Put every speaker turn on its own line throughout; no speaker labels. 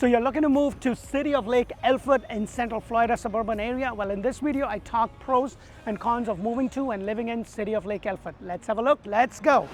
So you're looking to move to city of Lake Alfred in Central Florida suburban area. Well, in this video, I talk pros and cons of moving to and living in city of Lake Alfred. Let's have a look. Let's go.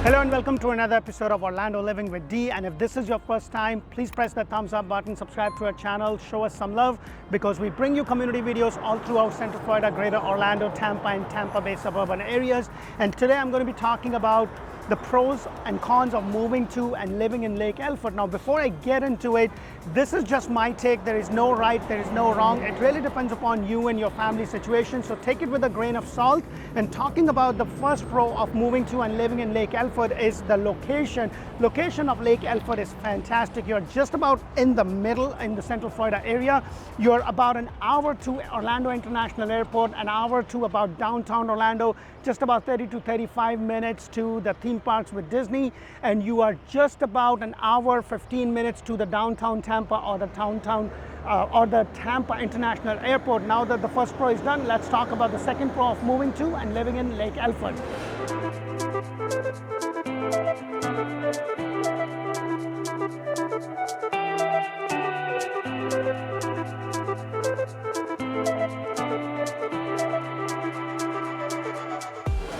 Hello and welcome to another episode of Orlando Living with Dee. And if this is your first time, please press the thumbs up button, subscribe to our channel, show us some love because we bring you community videos all throughout Central Florida, Greater Orlando, Tampa, and Tampa Bay suburban areas. And today I'm going to be talking about the pros and cons of moving to and living in Lake Alfred. Now, before I get into it, this is just my take. There is no right, there is no wrong. It really depends upon you and your family situation. So take it with a grain of salt. And talking about the first pro of moving to and living in Lake Alfred is the location. Location of Lake Alfred is fantastic. You're just about in the middle in the Central Florida area. You're about an hour to Orlando International Airport, an hour to about downtown Orlando, just about 30 to 35 minutes to the theme parks with Disney, and you are just about an hour, 15 minutes to the downtown Tampa or the Tampa International Airport. Now that the first pro is done, let's talk about the second pro of moving to and living in Lake Alfred.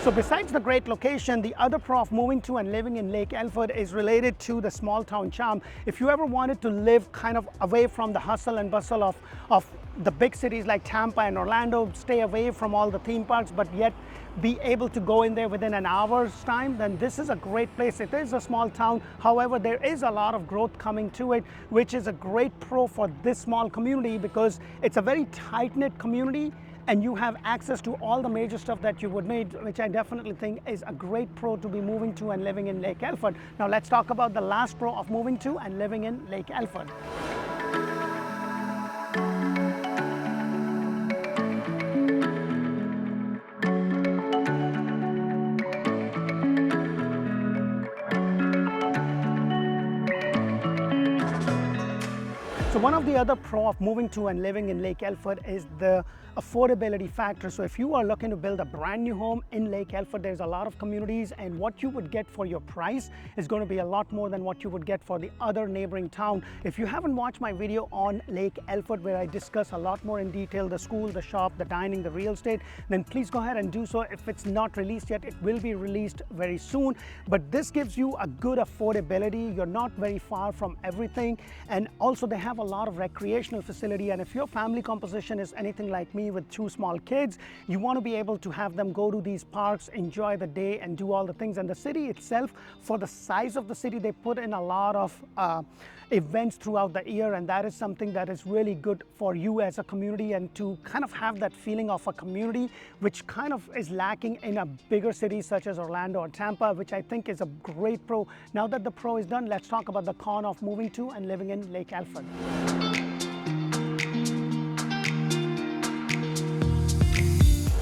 So besides the great location, the other pro of moving to and living in Lake Alfred is related to the small town charm. If you ever wanted to live kind of away from the hustle and bustle of the big cities like Tampa and Orlando, stay away from all the theme parks, but yet be able to go in there within an hour's time, then this is a great place. It is a small town. However, there is a lot of growth coming to it, which is a great pro for this small community because it's a very tight-knit community and you have access to all the major stuff that you would need, which I definitely think is a great pro to be moving to and living in Lake Alfred. Now let's talk about the last pro of moving to and living in Lake Alfred. So one of the other pro of moving to and living in Lake Alfred is the affordability factor. So if you are looking to build a brand new home in Lake Alfred, there's a lot of communities, and what you would get for your price is going to be a lot more than what you would get for the other neighboring town. If you haven't watched my video on Lake Alfred where I discuss a lot more in detail the school, the shop, the dining, the real estate, then please go ahead and do so. If it's not released yet, it will be released very soon. But this gives you a good affordability. You're not very far from everything, and also they have a lot of recreational facility. And if your family composition is anything like me with two small kids, you want to be able to have them go to these parks, enjoy the day, and do all the things. And the city itself, for the size of the city, they put in a lot of events throughout the year, and that is something that is really good for you as a community, and to kind of have that feeling of a community which kind of is lacking in a bigger city such as Orlando or Tampa, which I think is a great pro. Now that the pro is done, let's talk about the con of moving to and living in Lake Alfred.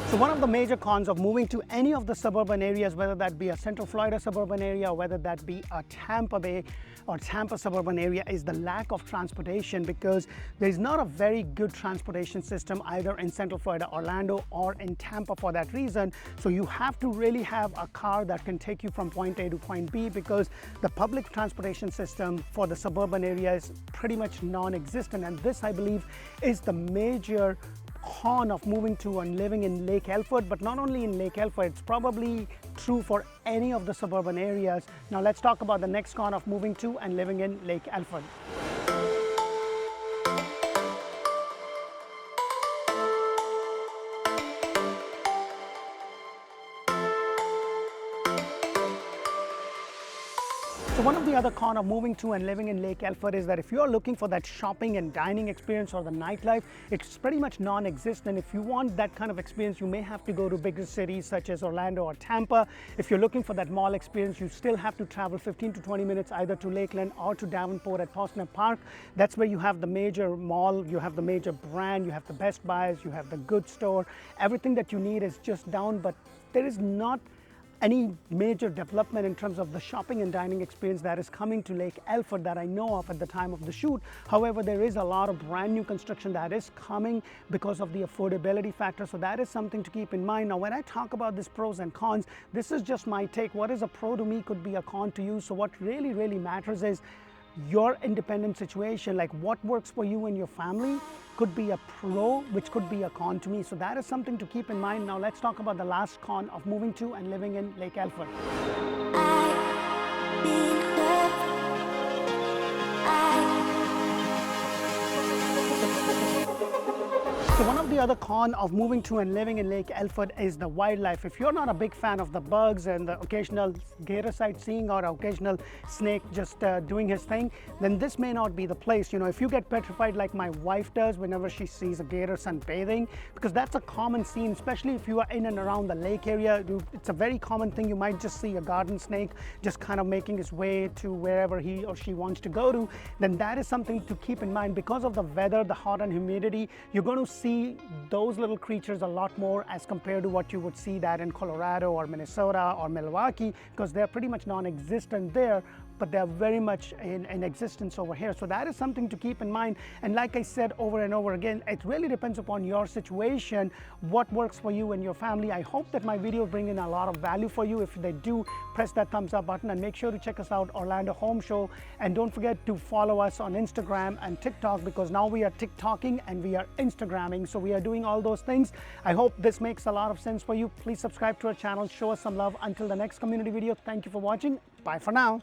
So one of the major cons of moving to any of the suburban areas, whether that be a Central Florida suburban area or whether that be a Tampa Bay or Tampa suburban area, is the lack of transportation, because there's not a very good transportation system either in Central Florida, Orlando, or in Tampa for that reason. So you have to really have a car that can take you from point A to point B, because the public transportation system for the suburban area is pretty much non-existent. And this, I believe, is the major con of moving to and living in Lake Alfred. But not only in Lake Alfred, it's probably true for any of the suburban areas. Now let's talk about the next con of moving to and living in Lake Alfred. So one of the other cons of moving to and living in Lake Alfred is that if you're looking for that shopping and dining experience or the nightlife, it's pretty much non-existent. If you want that kind of experience, you may have to go to bigger cities such as Orlando or Tampa. If you're looking for that mall experience, you still have to travel 15 to 20 minutes either to Lakeland or to Davenport at Posner Park. That's where you have the major mall, you have the major brand, you have the Best Buys, you have the goods store. Everything that you need is just down, but there is not any major development in terms of the shopping and dining experience that is coming to Lake Alfred that I know of at the time of the shoot. However, there is a lot of brand new construction that is coming because of the affordability factor. So that is something to keep in mind. Now, when I talk about this pros and cons, this is just my take. What is a pro to me could be a con to you. So what really, really matters is your independent situation, like what works for you and your family could be a pro, which could be a con to me. So that is something to keep in mind. Now let's talk about the last con of moving to and living in Lake Alfred. So one of the other cons of moving to and living in Lake Alfred is the wildlife. If you're not a big fan of the bugs and the occasional gator sightseeing or occasional snake just doing his thing, then this may not be the place. You know, if you get petrified like my wife does whenever she sees a gator sunbathing, because that's a common scene, especially if you are in and around the lake area. It's a very common thing. You might just see a garden snake just kind of making his way to wherever he or she wants to go to. Then that is something to keep in mind. Because of the weather, the hot and humidity, you're going to see those little creatures a lot more as compared to what you would see that in Colorado or Minnesota or Milwaukee, because they're pretty much non-existent there, but they're very much in existence over here. So that is something to keep in mind. And like I said over and over again, it really depends upon your situation, what works for you and your family. I hope that my video bring in a lot of value for you. If they do, press that thumbs up button and make sure to check us out, Orlando Home Show. And don't forget to follow us on Instagram and TikTok, because now we are TikToking and we are Instagramming. So we are doing all those things. I hope this makes a lot of sense for you. Please subscribe to our channel, show us some love. Until the next community video, thank you for watching. Bye for now.